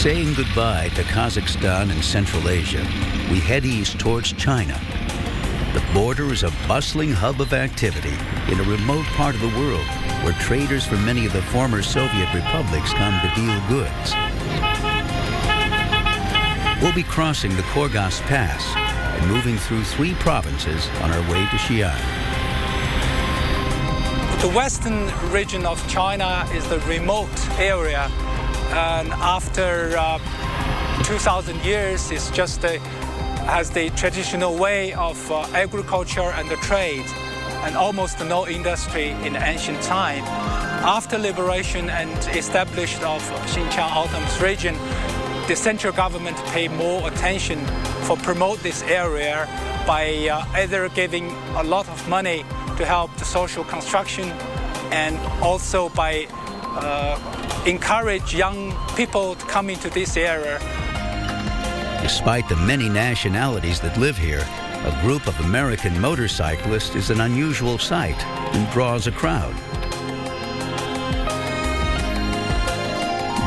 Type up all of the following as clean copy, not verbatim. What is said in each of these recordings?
Saying goodbye to Kazakhstan and Central Asia, we head east towards China. The border is a bustling hub of activity in a remote part of the world where traders from many of the former Soviet republics come to deal goods. We'll be crossing the Kyrgyz Pass and moving through 3 provinces on our way to Xi'an. The western region of China is the remote area, and after 2,000 years, it's just has the traditional way of agriculture and the trade, and almost no industry in ancient time. After liberation and establishment of Xinjiang Autonomous Region, the central government paid more attention for promote this area by either giving a lot of money to help the social construction, and also by encourage young people to come into this area. Despite the many nationalities that live here, a group of American motorcyclists is an unusual sight and draws a crowd.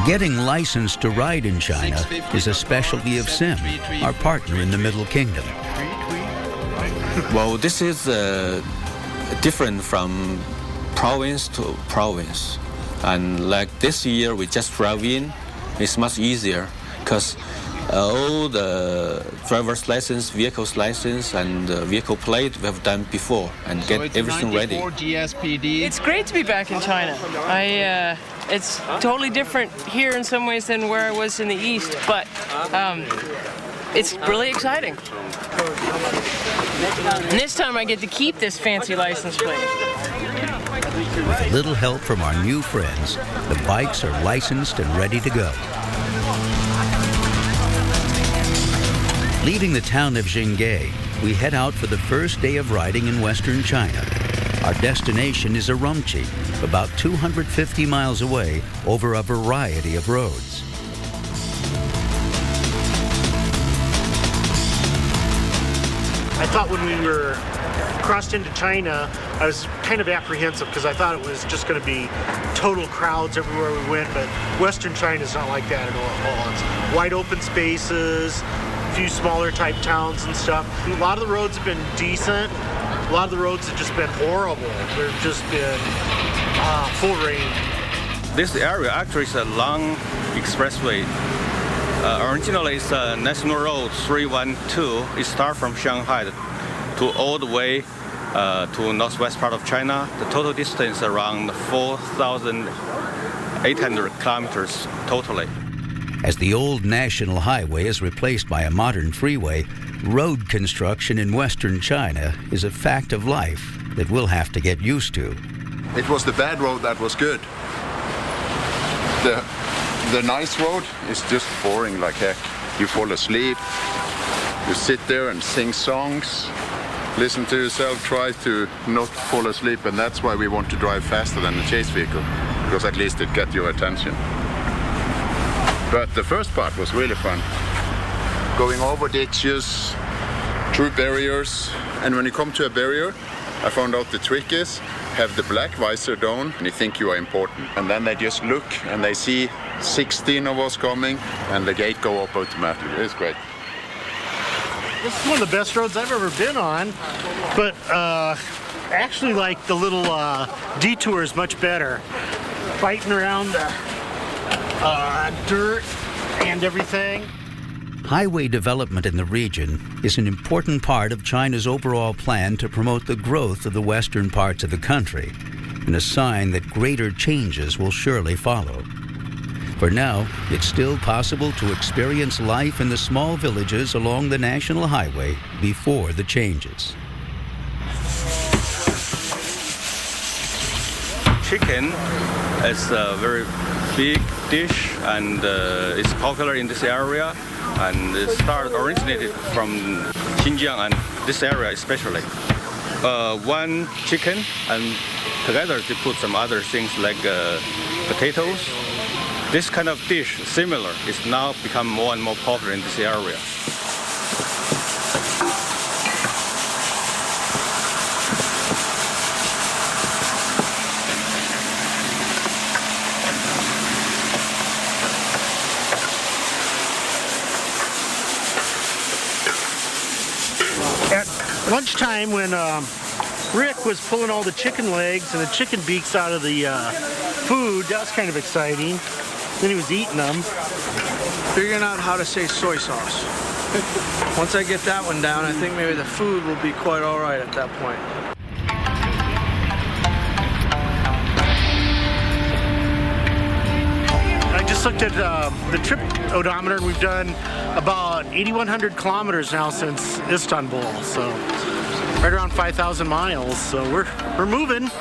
Getting licensed to ride in China is a specialty of Sim, our partner in the Middle Kingdom. Well, this is different from province to province. And like this year, we just drive in. It's much easier because all the driver's license, vehicle's license, and vehicle plate we have done before and get everything ready. GSPD. It's great to be back in China. It's totally different here in some ways than where I was in the East, but it's really exciting. And this time I get to keep this fancy license plate. With a little help from our new friends, the bikes are licensed and ready to go. Leaving the town of Jingge, we head out for the first day of riding in western China. Our destination is Urumqi, about 250 miles away over a variety of roads. I thought when we were crossed into China, I was kind of apprehensive because I thought it was just going to be total crowds everywhere we went, but Western China is not like that at all. It's wide open spaces, a few smaller type towns and stuff. A lot of the roads have been decent. A lot of the roads have just been horrible. They've just been full rain. This area actually is a long expressway. Originally, it's National Road 312. It starts from Shanghai to all the way to northwest part of China. The total distance is around 4,800 kilometers totally. As the old national highway is replaced by a modern freeway, road construction in western China is a fact of life that we'll have to get used to. It was the bad road that was good. The nice road is just boring like heck. You fall asleep, you sit there and sing songs, listen to yourself, try to not fall asleep, and that's why we want to drive faster than the chase vehicle, because at least it gets your attention. But the first part was really fun. Going over ditches, through barriers, and when you come to a barrier, I found out the trick is have the black visor down and you think you are important. And then they just look and they see 16 of us coming and the gate go up automatically. It's great. This is one of the best roads I've ever been on, but actually like the little detour is much better. Fighting around the dirt and everything. Highway development in the region is an important part of China's overall plan to promote the growth of the western parts of the country, and a sign that greater changes will surely follow. For now, it's still possible to experience life in the small villages along the national highway before the changes. Chicken is a very big dish and it's popular in this area, and it originated from Xinjiang and this area especially. One chicken and together they put some other things like potatoes. This kind of dish, similar, is now become more and more popular in this area. lunchtime when Rick was pulling all the chicken legs and the chicken beaks out of the food. That was kind of exciting. Then he was eating them. Figuring out how to say soy sauce. Once I get that one down, I think maybe the food will be quite all right at that point. I just looked at the trip odometer, and we've done about 8,100 kilometers now since Istanbul, so right around 5,000 miles. So we're moving.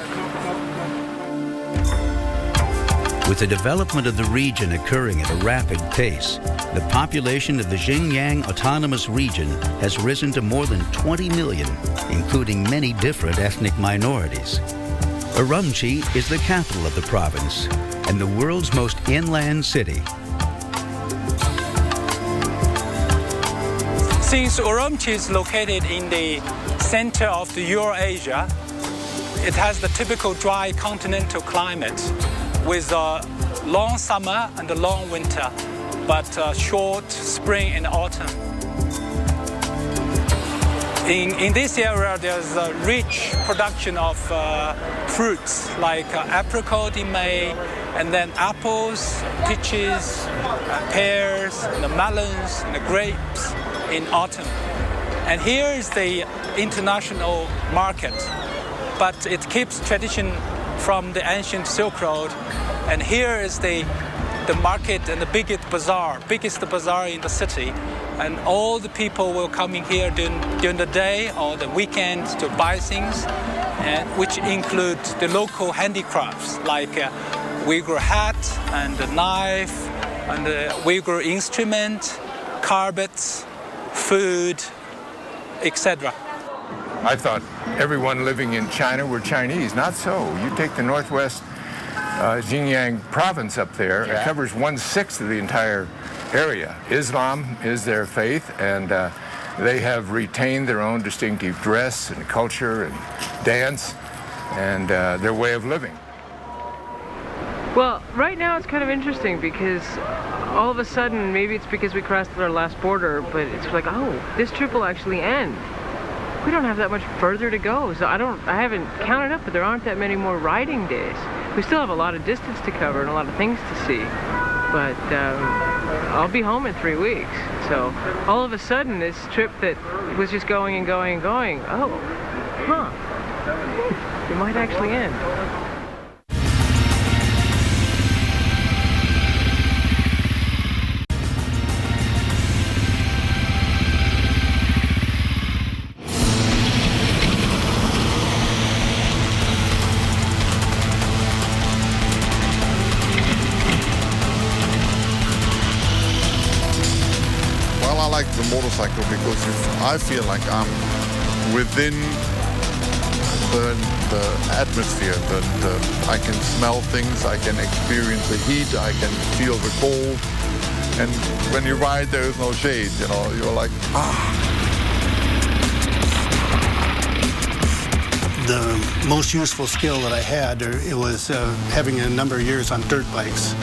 With the development of the region occurring at a rapid pace, the population of the Xinjiang Autonomous Region has risen to more than 20 million, including many different ethnic minorities. Urumqi is the capital of the province and the world's most inland city. Since Urumqi is located in the center of the Eurasia, it has the typical dry continental climate with a long summer and a long winter, but short spring and autumn. In this area, there's a rich production of fruits like apricot in May, and then apples, peaches, pears, and the melons, and the grapes in autumn. And here is the international market, but it keeps tradition from the ancient Silk Road. And here is the market and the biggest bazaar in the city. And all the people will come in here during the day or the weekend to buy things, and which include the local handicrafts like Uyghur hat and a knife and a Uyghur instrument, carpets, food, etc. I thought everyone living in China were Chinese. Not so. You take the northwest Xinjiang province up there, it covers 1/6 of the entire area. Islam is their faith, and they have retained their own distinctive dress and culture and dance and their way of living. Well, right now it's kind of interesting because all of a sudden, maybe it's because we crossed our last border, but it's like, oh, this trip will actually end. We don't have that much further to go, so I haven't counted up, but there aren't that many more riding days. We still have a lot of distance to cover and a lot of things to see, but I'll be home in 3 weeks. So all of a sudden, this trip that was just going and going and going, it might actually end. The motorcycle because I feel like I'm within the atmosphere, that I can smell things, I can experience the heat, I can feel the cold, and when you ride there is no shade, you know, you're like, The most useful skill that I had, it was having a number of years on dirt bikes,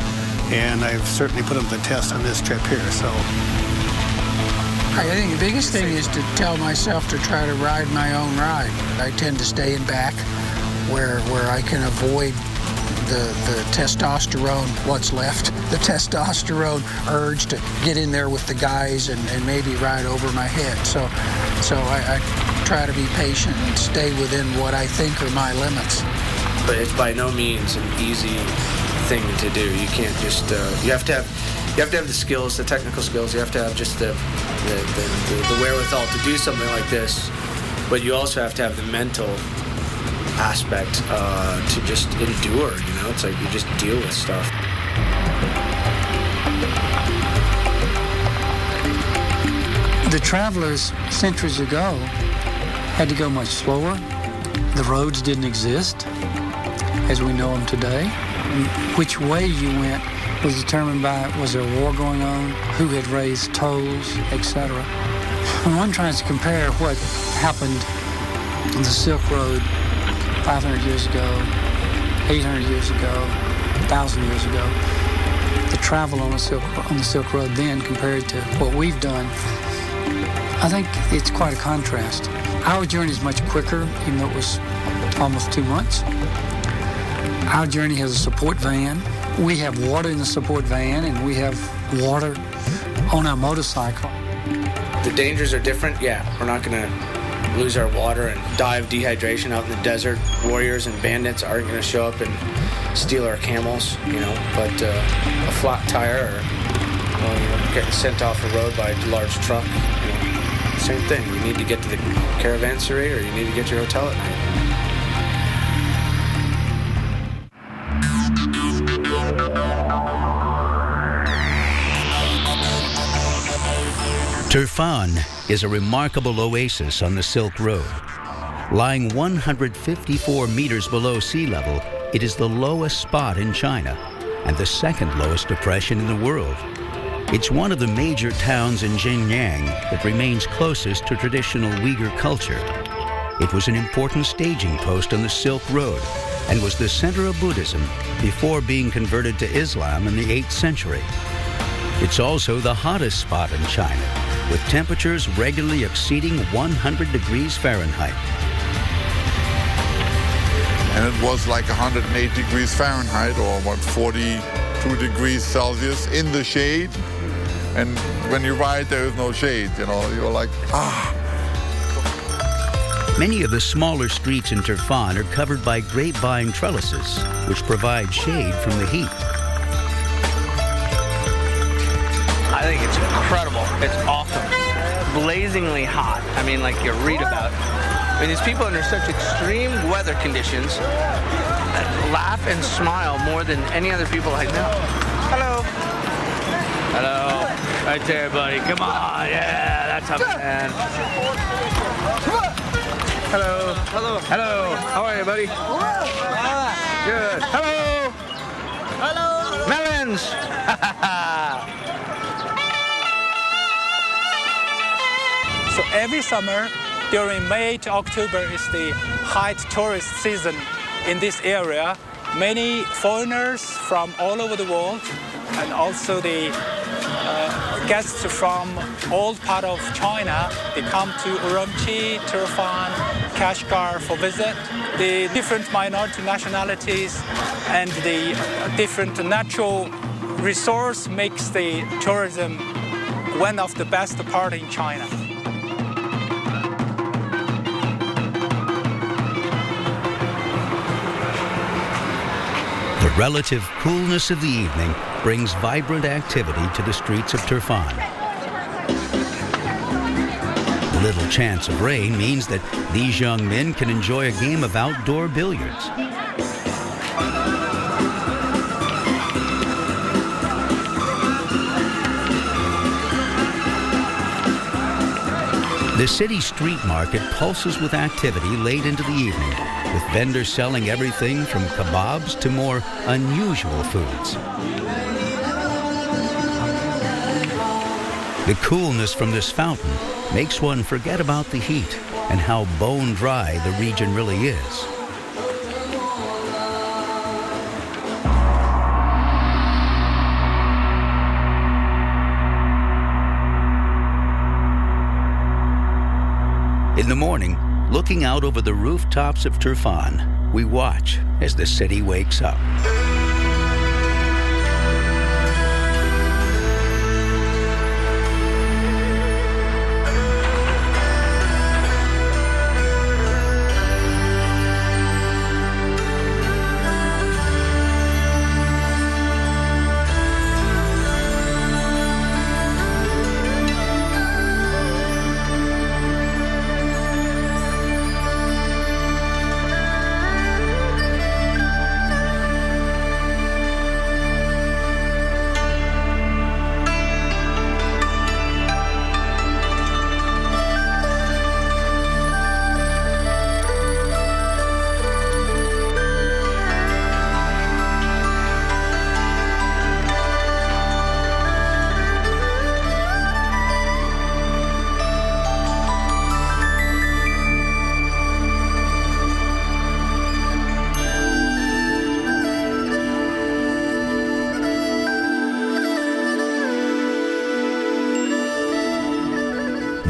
and I've certainly put them to the test on this trip here, so. I think the biggest thing is to tell myself to try to ride my own ride. I tend to stay in back where I can avoid the testosterone, what's left, the testosterone urge to get in there with the guys and maybe ride over my head. So I try to be patient and stay within what I think are my limits. But it's by no means an easy thing to do. You can't just, you have to have the skills, the technical skills. You have to have just the wherewithal to do something like this. But you also have to have the mental aspect to just endure, you know? It's like you just deal with stuff. The travelers centuries ago had to go much slower. The roads didn't exist as we know them today. Which way you went was determined by, was there a war going on, who had raised tolls, etc. When one tries to compare what happened on the Silk Road 500 years ago, 800 years ago, 1,000 years ago, the travel on the Silk Road then compared to what we've done, I think it's quite a contrast. Our journey is much quicker, even though it was almost 2 months. Our journey has a support van. We have water in the support van, and we have water on our motorcycle. The dangers are different. Yeah, we're not going to lose our water and die of dehydration out in the desert. Warriors and bandits aren't going to show up and steal our camels, but a flat tire or getting sent off the road by a large truck, same thing. You need to get to the caravanserai or you need to get to your hotel at night. Turfan is a remarkable oasis on the Silk Road. Lying 154 meters below sea level, it is the lowest spot in China and the second lowest depression in the world. It's one of the major towns in Xinjiang that remains closest to traditional Uyghur culture. It was an important staging post on the Silk Road and was the center of Buddhism before being converted to Islam in the 8th century. It's also the hottest spot in China, with temperatures regularly exceeding 100 degrees Fahrenheit. And it was like 108 degrees Fahrenheit or 42 degrees Celsius in the shade. And when you ride, there is no shade, you're like, ah. Many of the smaller streets in Turfan are covered by grapevine trellises, which provide shade from the heat. I think it's incredible. It's awesome. Blazingly hot. I mean, like you read about. I mean, these people under such extreme weather conditions laugh and smile more than any other people I know. Hello. Hello. Right there, buddy. Come on. Yeah, that's a man. Hello. Hello. Hello. How are you, buddy? Good. Hello. Hello. Melons. So every summer, during May to October is the high tourist season in this area. Many foreigners from all over the world and also the guests from all part of China, they come to Urumqi, Turfan, Kashgar for visit. The different minority nationalities and the different natural resource makes the tourism one of the best part in China. The relative coolness of the evening brings vibrant activity to the streets of Turfan. Little chance of rain means that these young men can enjoy a game of outdoor billiards. The city street market pulses with activity late into the evening, with vendors selling everything from kebabs to more unusual foods. The coolness from this fountain makes one forget about the heat and how bone dry the region really is. In the morning, looking out over the rooftops of Turfan, we watch as the city wakes up.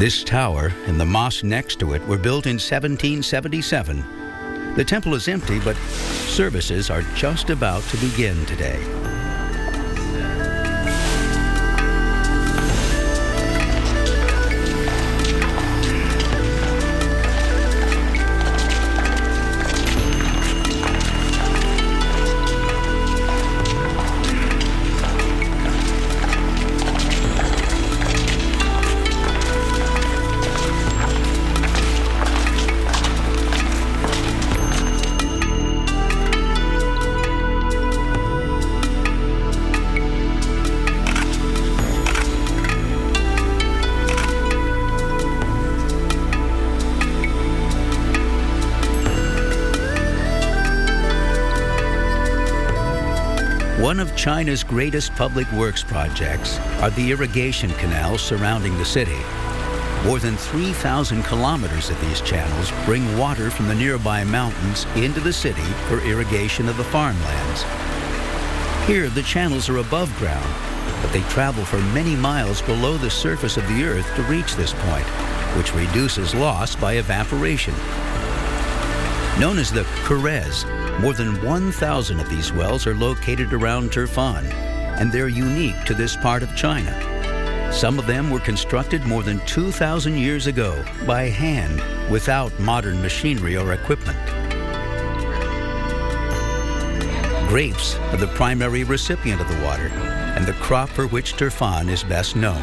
This tower and the mosque next to it were built in 1777. The temple is empty, but services are just about to begin today. One of China's greatest public works projects are the irrigation canals surrounding the city. More than 3,000 kilometers of these channels bring water from the nearby mountains into the city for irrigation of the farmlands. Here, the channels are above ground, but they travel for many miles below the surface of the earth to reach this point, which reduces loss by evaporation. Known as the Kurez, more than 1,000 of these wells are located around Turfan, and they're unique to this part of China. Some of them were constructed more than 2,000 years ago by hand, without modern machinery or equipment. Grapes are the primary recipient of the water, and the crop for which Turfan is best known.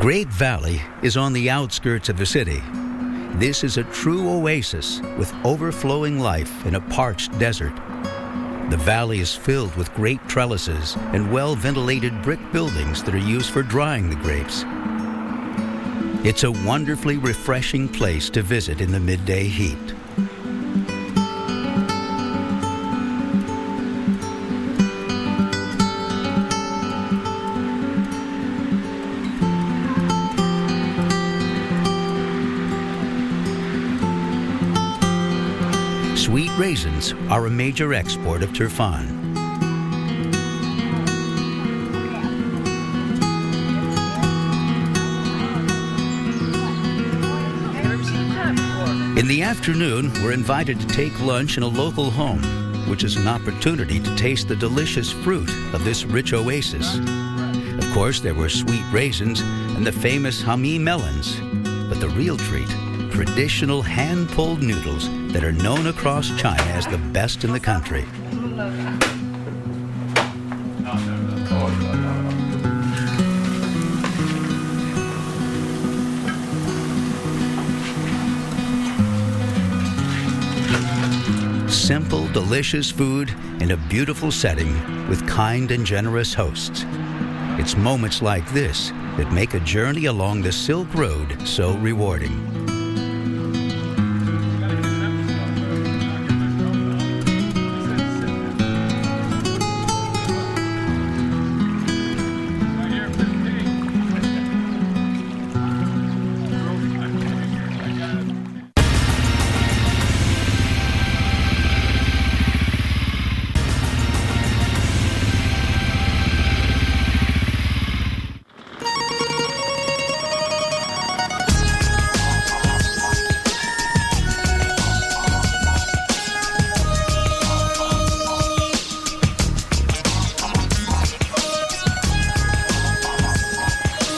Grape Valley is on the outskirts of the city. This is a true oasis with overflowing life in a parched desert. The valley is filled with grape trellises and well-ventilated brick buildings that are used for drying the grapes. It's a wonderfully refreshing place to visit in the midday heat. Sweet raisins are a major export of Turfan. In the afternoon, we're invited to take lunch in a local home, which is an opportunity to taste the delicious fruit of this rich oasis. Of course, there were sweet raisins and the famous Hami melons, but the real treat, traditional hand-pulled noodles that are known across China as the best in the country. Simple, delicious food in a beautiful setting with kind and generous hosts. It's moments like this that make a journey along the Silk Road so rewarding.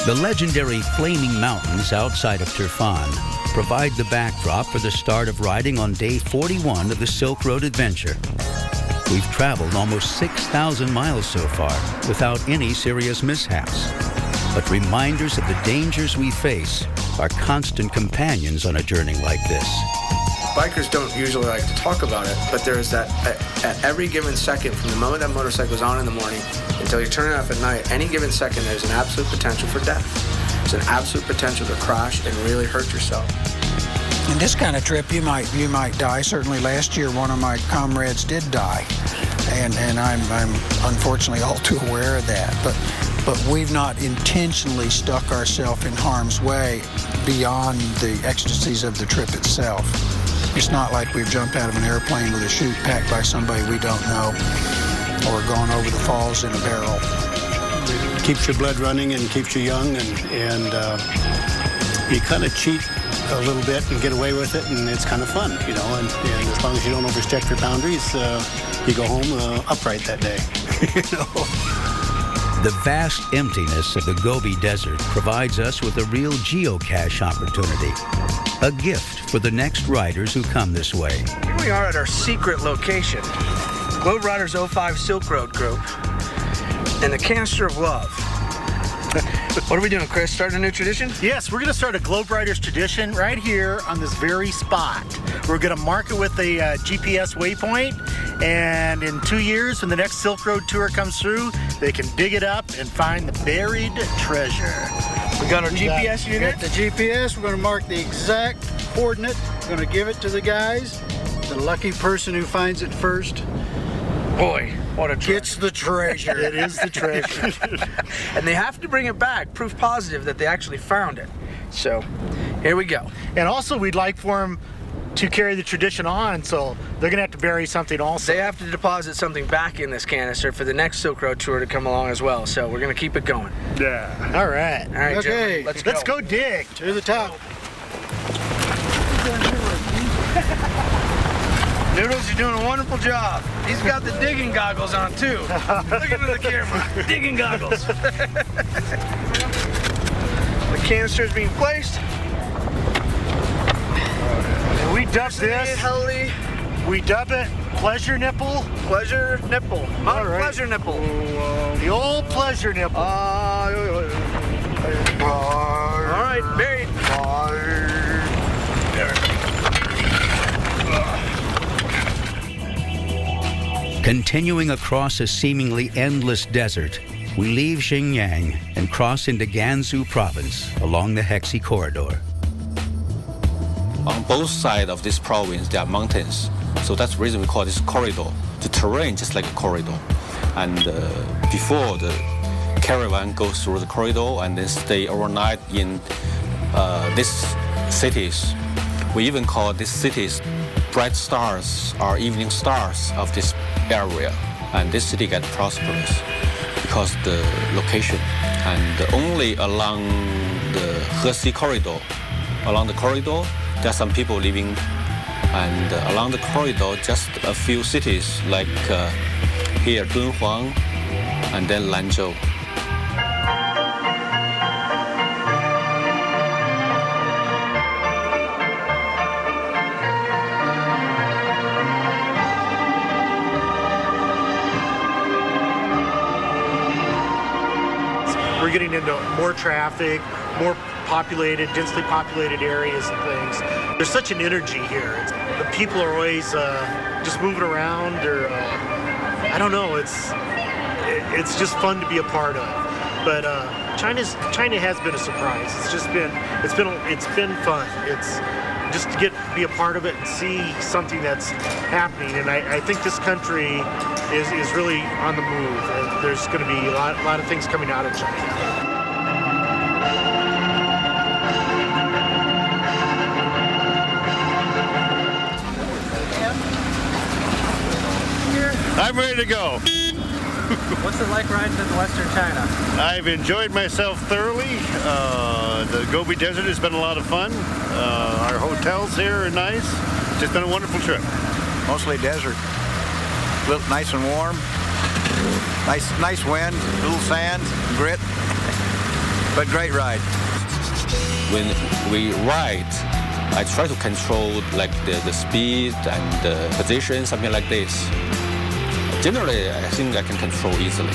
The legendary Flaming Mountains outside of Turfan provide the backdrop for the start of riding on day 41 of the Silk Road adventure. We've traveled almost 6,000 miles so far without any serious mishaps. But reminders of the dangers we face are constant companions on a journey like this. Bikers don't usually like to talk about it, but there is that at every given second, from the moment that motorcycle is on in the morning until you turn it off at night, any given second there's an absolute potential for death. There's an absolute potential to crash and really hurt yourself. In this kind of trip, you might die. Certainly last year, one of my comrades did die, and I'm unfortunately all too aware of that. But we've not intentionally stuck ourselves in harm's way beyond the ecstasies of the trip itself. It's not like we've jumped out of an airplane with a chute packed by somebody we don't know, or gone over the falls in a barrel. It keeps your blood running and keeps you young, and you kind of cheat a little bit and get away with it, and it's kind of fun, you know. And as long as you don't overstep your boundaries, you go home upright that day. You know. The vast emptiness of the Gobi Desert provides us with a real geocache opportunity, a gift for the next riders who come this way. Here we are at our secret location, GlobeRiders 05 Silk Road Group, and the Canister of Love. What are we doing, Chris? Starting a new tradition? Yes, we're going to start a GlobeRiders tradition right here on this very spot. We're going to mark it with a GPS waypoint, and in 2 years, when the next Silk Road tour comes through, they can dig it up and find the buried treasure. We got our GPS unit. Got the GPS. We're going to mark the exact coordinate. We're going to give it to the guys. The lucky person who finds it first. Boy, what a treasure. Gets the treasure. It is the treasure. And they have to bring it back, proof positive that they actually found it. So, here we go. And also, we'd like for them to carry the tradition on, so they're going to have to bury something also. They have to deposit something back in this canister for the next Silk Road tour to come along as well. So, we're going to keep it going. Yeah. All right. All right, Okay. Joe, let's go. dig. To the top. Noodles, you're doing a wonderful job. He's got the digging goggles on, too. Look into the camera. Digging goggles. The canister is being placed. And we dub this. Heavily. We dub it Pleasure Nipple. Pleasure Nipple. Mount Pleasure Nipple. The old Pleasure Nipple. All right, buried. Continuing across a seemingly endless desert, we leave Xinjiang and cross into Gansu province along the Hexi corridor. On both sides of this province, there are mountains. So that's the reason we call this corridor. The terrain just like a corridor. And before the caravan goes through the corridor and then stay overnight in these cities. We even call these cities bright stars or evening stars of this area. And this city gets prosperous because the location. And only along the Hexi corridor, there are some people living. And along the corridor, just a few cities like here, Dunhuang, and then Lanzhou. We're getting into more traffic, more populated, densely populated areas and things. There's such an energy here. The people are always just moving around, or I don't know. It's just fun to be a part of. But China has been a surprise. It's been fun. It's just to be a part of it and see something that's happening. And I think this country is really on the move. And there's going to be a lot of things coming out of China. I'm ready to go. What's it like riding in Western China? I've enjoyed myself thoroughly. The Gobi Desert has been a lot of fun. Our hotels here are nice. It's just been a wonderful trip. Mostly desert. Nice and warm. Nice wind, little sand, grit, but great ride. When we ride, I try to control like the speed and the position, something like this. Generally, I think I can control easily,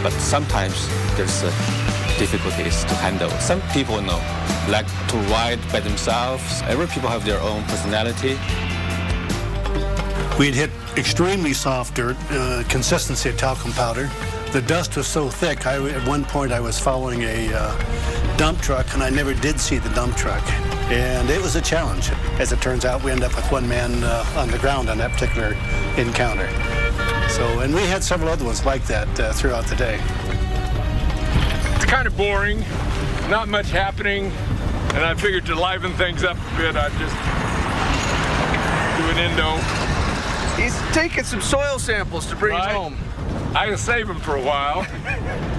but sometimes there's difficulties to handle. Some people like to ride by themselves. Every people have their own personality. We'd hit extremely soft dirt, consistency of talcum powder. The dust was so thick, at one point I was following a dump truck, and I never did see the dump truck. And it was a challenge. As it turns out, we ended up with one man on the ground on that particular encounter. And we had several other ones like that throughout the day. It's kind of boring, not much happening, and I figured to liven things up a bit, I'd just do an endo. He's taking some soil samples to bring home. I can save them for a while.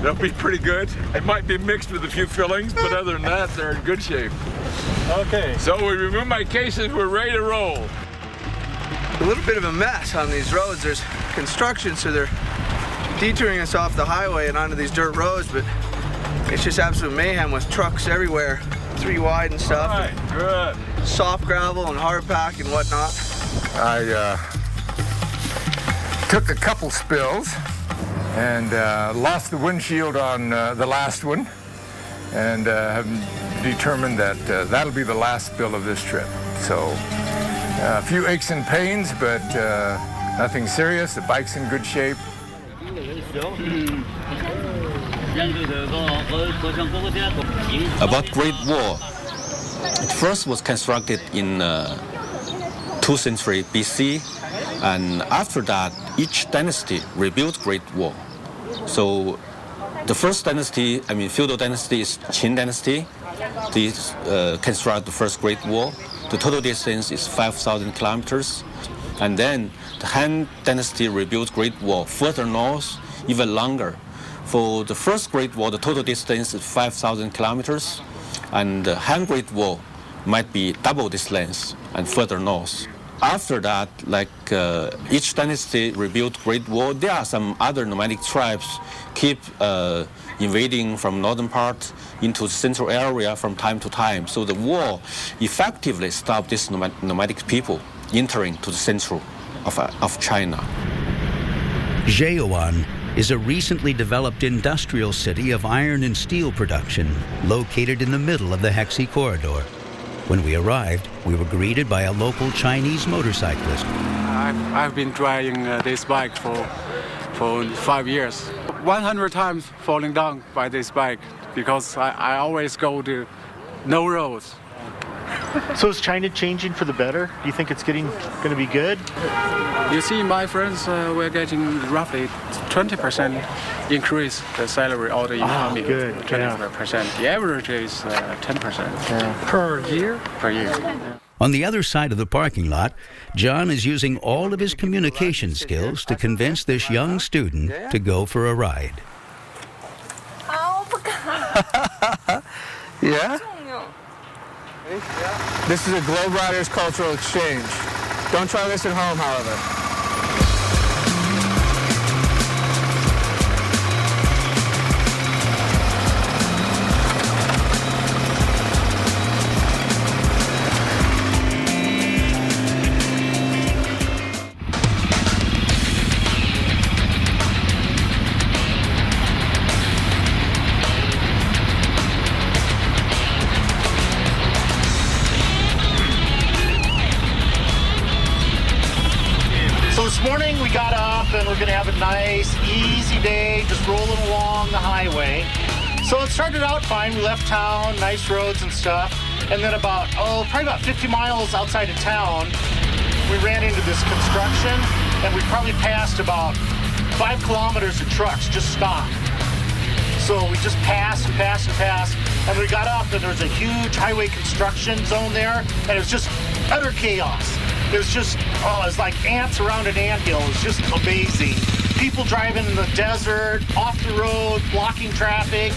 They'll be pretty good. They might be mixed with a few fillings, but other than that, they're in good shape. Okay. So we remove my cases, we're ready to roll. A little bit of a mess on these roads. There's construction, so they're detouring us off the highway and onto these dirt roads, but it's just absolute mayhem with trucks everywhere, 3 wide and stuff. All right, good. Soft gravel and hard pack and whatnot. I took a couple spills and lost the windshield on the last one, and have determined that that'll be the last spill of this trip. So a few aches and pains, but nothing serious. The bike's in good shape. About Great Wall, it first was constructed in 2nd century BC, and after that, each dynasty rebuilt Great Wall. So the first dynasty, feudal dynasty, is Qin dynasty. They construct the first Great Wall. The total distance is 5,000 kilometers. And then the Han dynasty rebuilt Great Wall further north, even longer. For the first Great Wall, the total distance is 5,000 kilometers. And the Han Great Wall might be double this length and further north. After that, each dynasty rebuilt Great Wall, there are some other nomadic tribes keep invading from northern part into the central area from time to time. So the wall effectively stopped these nomadic people entering to the central of China. Zheoan is a recently developed industrial city of iron and steel production located in the middle of the Hexi corridor. When we arrived, we were greeted by a local Chinese motorcyclist. I've been driving this bike for 5 years. 100 times falling down by this bike because I always go to no roads. So is China changing for the better? Do you think it's going to be good? You see, my friends, we're getting roughly 20% increase the salary or the income. Good. 20%. The average is 10%. Per year? Per year. Yeah. On the other side of the parking lot, John is using all of his communication skills to convince this young student to go for a ride. Yeah? This is a GlobeRiders cultural exchange. Don't try this at home, however. This morning we got up and we're going to have a nice, easy day, just rolling along the highway. So it started out fine. We left town, nice roads and stuff. And then probably about 50 miles outside of town, we ran into this construction, and we probably passed about 5 kilometers of trucks just stopped. So we just passed and passed and passed. And we got up and there was a huge highway construction zone there, and it was just utter chaos. It was just, it's like ants around an anthill. It was just amazing. People driving in the desert, off the road, blocking traffic.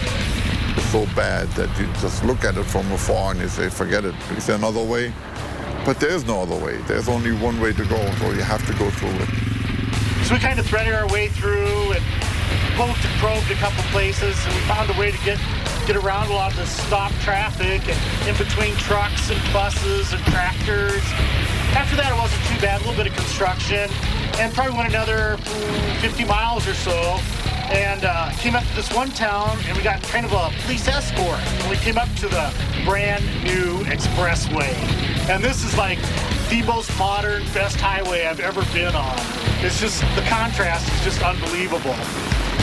It's so bad that you just look at it from afar and you say, forget it. Is there another way? But there is no other way. There's only one way to go, so you have to go through it. So we kind of threaded our way through and poked and probed a couple places, and we found a way to get around a lot of the stopped traffic and in between trucks and buses and tractors. After that, it wasn't too bad, a little bit of construction, and probably went another 50 miles or so, and came up to this one town, and we got kind of a police escort. And we came up to the brand new expressway. And this is like the most modern, best highway I've ever been on. It's just, the contrast is just unbelievable.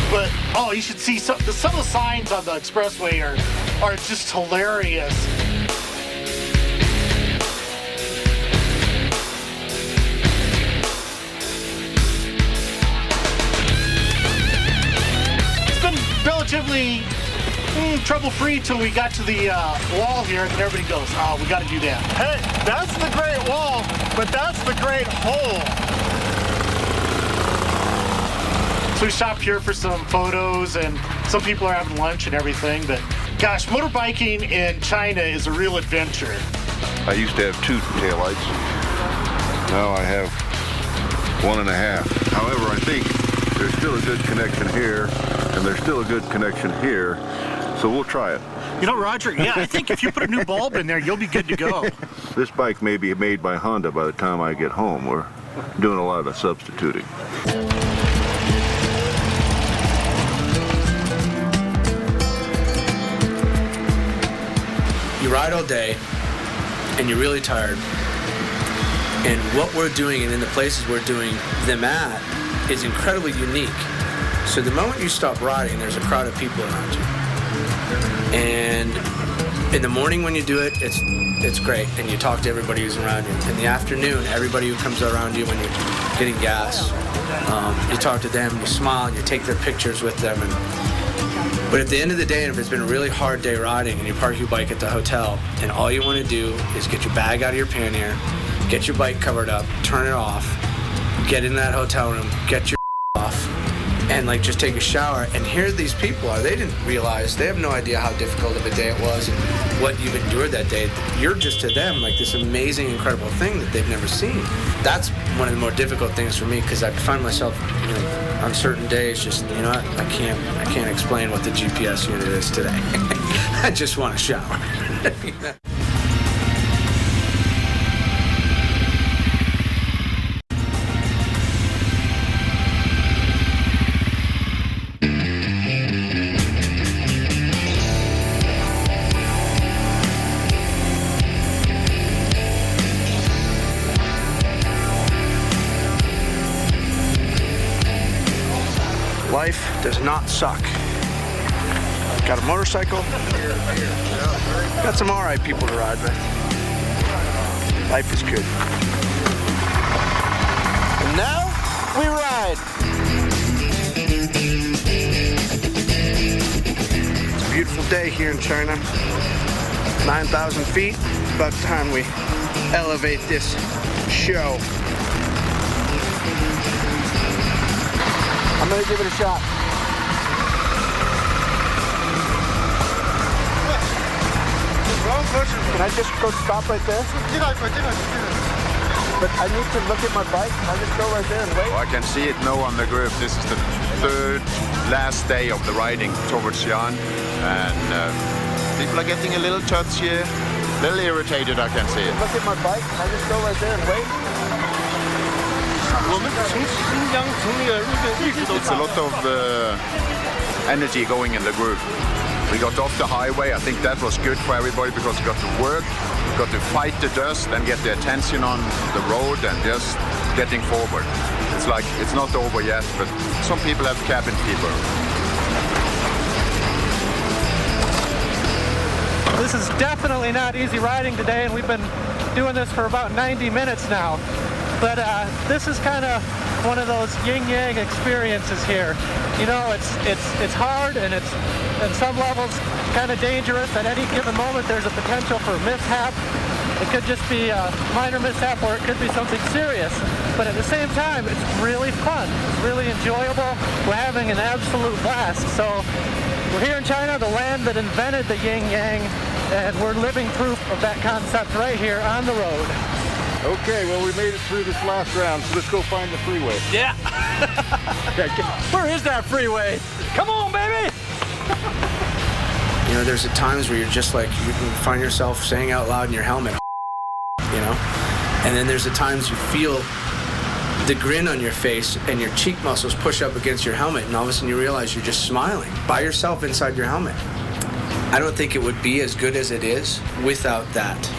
But, you should see some of the signs on the expressway are just hilarious. It's been relatively trouble-free till we got to the wall here, and then everybody goes, we got to do that. Hey, that's the Great Wall, but that's the Great Hole. So we stopped here for some photos, and some people are having lunch and everything, but gosh, motorbiking in China is a real adventure. I used to have 2 taillights. Now I have 1.5. However, I think there's still a good connection here, and there's still a good connection here, so we'll try it. You know, Roger, yeah, I think if you put a new bulb in there, you'll be good to go. This bike may be made by Honda by the time I get home. We're doing a lot of substituting. You ride all day, and you're really tired. And what we're doing and in the places we're doing them at is incredibly unique. So the moment you stop riding, there's a crowd of people around you. And in the morning when you do it, it's great, and you talk to everybody who's around you. In the afternoon, everybody who comes around you when you're getting gas, you talk to them, you smile, and you take their pictures with them. But at the end of the day, and if it's been a really hard day riding and you park your bike at the hotel, and all you want to do is get your bag out of your pannier, get your bike covered up, turn it off, get in that hotel room, get your off, and like just take a shower. And here these people are. They didn't realize, they have no idea how difficult of a day it was and what you've endured that day. You're just to them like this amazing, incredible thing that they've never seen. That's one of the more difficult things for me, because I find myself, you know, on certain days just, you know what, I can't explain what the GPS unit is today. I just want a shower. Life does not suck. Got a motorcycle. Got some all right people to ride with. Life is good. And now we ride. It's a beautiful day here in China. 9,000 feet. About time we elevate this show. I'm gonna give it a shot. Can I just go stop right there? But I need to look at my bike. Can I just go right there and wait? Well, I can see it now on the group. This is the 3rd last day of the riding towards Xi'an. And people are getting a little touchy, a little irritated, I can see it. Look at my bike. Can I just go right there and wait? It's a lot of energy going in the group. We got off the highway. I think that was good for everybody because we got to work, we got to fight the dust and get the attention on the road and just getting forward. It's like, it's not over yet, but some people have cabin fever. This is definitely not easy riding today, and we've been doing this for about 90 minutes now. But this is kind of one of those yin-yang experiences here. You know, it's hard, and it's in some levels kind of dangerous. At any given moment, there's a potential for mishap. It could just be a minor mishap, or it could be something serious. But at the same time, it's really fun. It's really enjoyable. We're having an absolute blast. So we're here in China, the land that invented the yin-yang, and we're living proof of that concept right here on the road. Okay, well, we made it through this last round, so let's go find the freeway. Yeah. Where is that freeway? Come on, baby! You know, there's at times where you're just like, you can find yourself saying out loud in your helmet, you know? And then there's at times you feel the grin on your face and your cheek muscles push up against your helmet, and all of a sudden you realize you're just smiling by yourself inside your helmet. I don't think it would be as good as it is without that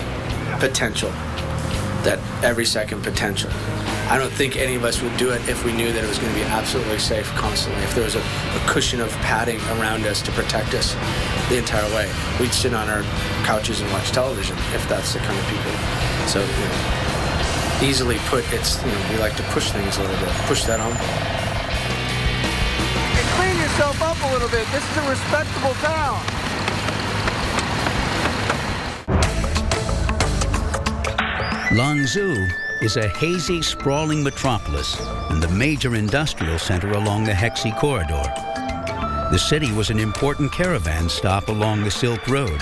potential. That every second potential. I don't think any of us would do it if we knew that it was going to be absolutely safe constantly. If there was a cushion of padding around us to protect us the entire way, we'd sit on our couches and watch television if that's the kind of people. So, you know, easily put, it's, you know, we like to push things a little bit, push that on. Hey, clean yourself up a little bit. This is a respectable town. Lanzhou is a hazy, sprawling metropolis and the major industrial center along the Hexi Corridor. The city was an important caravan stop along the Silk Road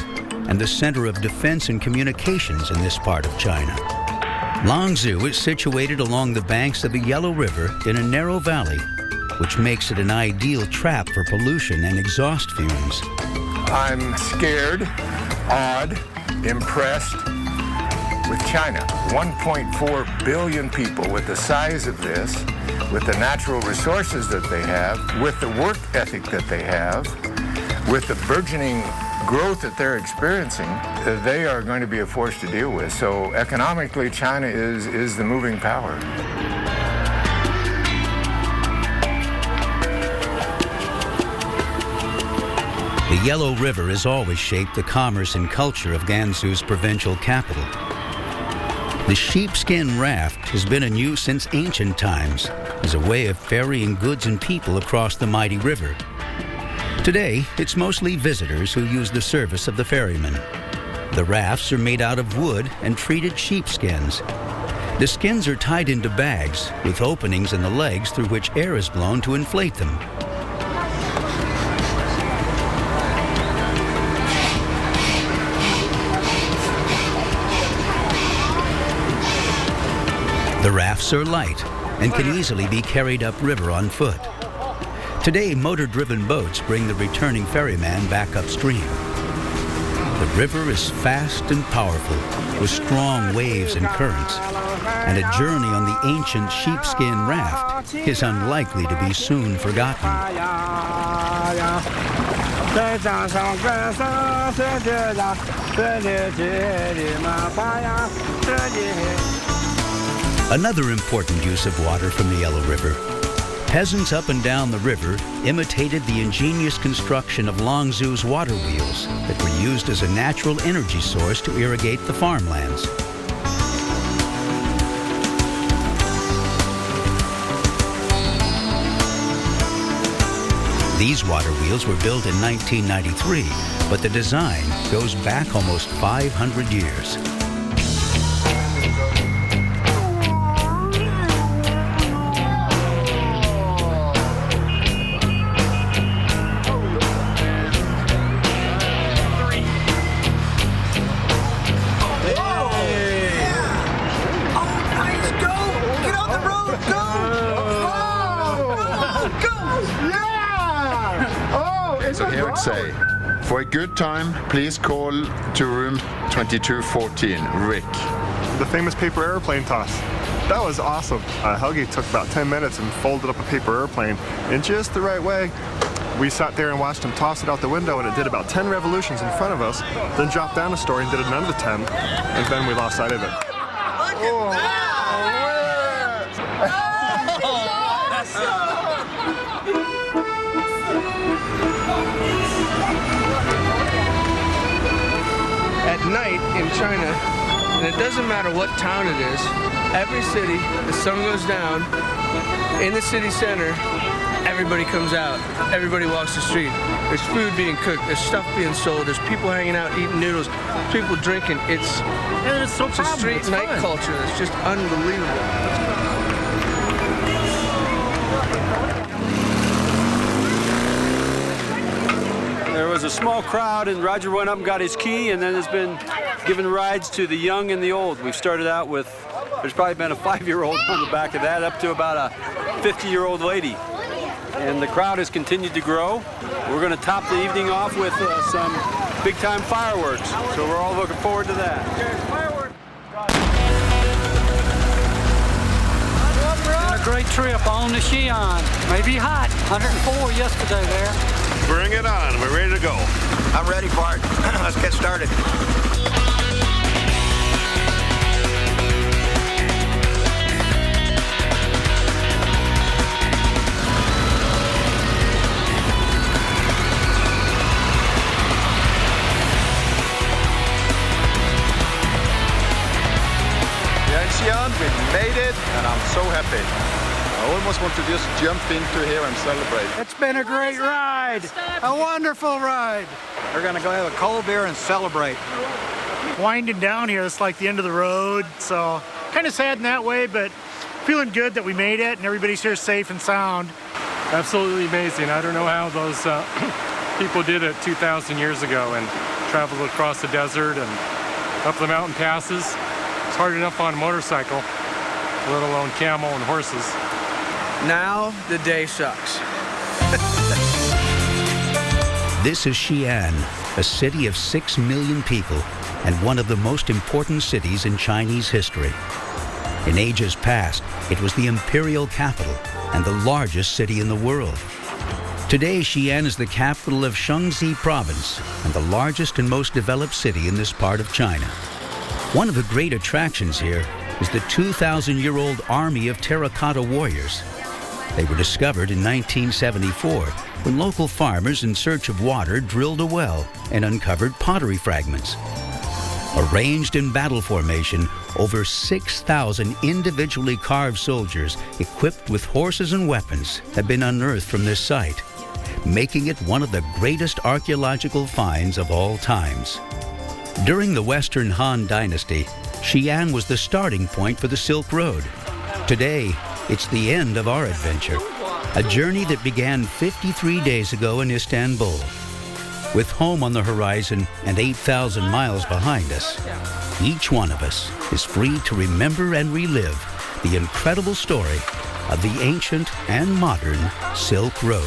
and the center of defense and communications in this part of China. Langzhou is situated along the banks of the Yellow River in a narrow valley, which makes it an ideal trap for pollution and exhaust fumes. I'm scared, awed, impressed with China. 1.4 billion people with the size of this, with the natural resources that they have, with the work ethic that they have, with the burgeoning growth that they're experiencing, they are going to be a force to deal with. So economically, China is the moving power. The Yellow River has always shaped the commerce and culture of Gansu's provincial capital. The sheepskin raft has been in use since ancient times as a way of ferrying goods and people across the mighty river. Today, it's mostly visitors who use the service of the ferrymen. The rafts are made out of wood and treated sheepskins. The skins are tied into bags with openings in the legs through which air is blown to inflate them. The rafts are light and can easily be carried upriver on foot. Today, motor-driven boats bring the returning ferryman back upstream. The river is fast and powerful, with strong waves and currents, and a journey on the ancient sheepskin raft is unlikely to be soon forgotten. Another important use of water from the Yellow River. Peasants up and down the river imitated the ingenious construction of Langzhou's water wheels that were used as a natural energy source to irrigate the farmlands. These water wheels were built in 1993, but the design goes back almost 500 years. So here it say, for a good time, please call to room 2214, Rick. The famous paper airplane toss. That was awesome. Helgi took about 10 minutes and folded up a paper airplane in just the right way. We sat there and watched him toss it out the window, and it did about 10 revolutions in front of us, then dropped down a story and did another 10, and then we lost sight of it. At night in China, and it doesn't matter what town it is, every city, the sun goes down, in the city center, everybody comes out, everybody walks the street. There's food being cooked, there's stuff being sold, there's people hanging out eating noodles, people drinking. It's a street night culture that's just unbelievable. There was a small crowd, and Roger went up and got his key, and then has been giving rides to the young and the old. We've started out with, there's probably been a 5-year-old on the back of that, up to about a 50-year-old lady. And the crowd has continued to grow. We're going to top the evening off with some big-time fireworks, so we're all looking forward to that. A great trip on the Xi'an. Maybe hot, 104 yesterday there. Bring it on. We're ready to go. I'm ready for it. Let's get started. Xi'an, we made it, and I'm so happy. I almost want to just jump into here and celebrate. It's been a great ride, a wonderful ride. We're gonna go have a cold beer and celebrate. Winding down here, it's like the end of the road, so kind of sad in that way, but feeling good that we made it and everybody's here safe and sound. Absolutely amazing. I don't know how those people did it 2,000 years ago and traveled across the desert and up the mountain passes. It's hard enough on a motorcycle, let alone camel and horses. Now the day sucks. This is Xi'an, a city of 6 million people and one of the most important cities in Chinese history. In ages past, it was the imperial capital and the largest city in the world. Today, Xi'an is the capital of Shaanxi province and the largest and most developed city in this part of China. One of the great attractions here is the 2,000-year-old army of terracotta warriors. They were discovered in 1974 when local farmers in search of water drilled a well and uncovered pottery fragments. Arranged in battle formation, over 6,000 individually carved soldiers equipped with horses and weapons have been unearthed from this site, making it one of the greatest archaeological finds of all times. During the Western Han Dynasty, Xi'an was the starting point for the Silk Road. Today, it's the end of our adventure, a journey that began 53 days ago in Istanbul. With home on the horizon and 8,000 miles behind us, each one of us is free to remember and relive the incredible story of the ancient and modern Silk Road.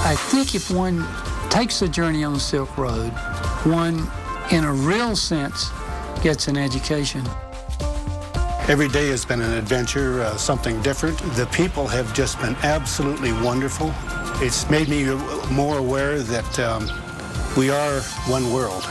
I think if one takes the journey on the Silk Road, one, in a real sense, gets an education. Every day has been an adventure, something different. The people have just been absolutely wonderful. It's made me more aware that we are one world.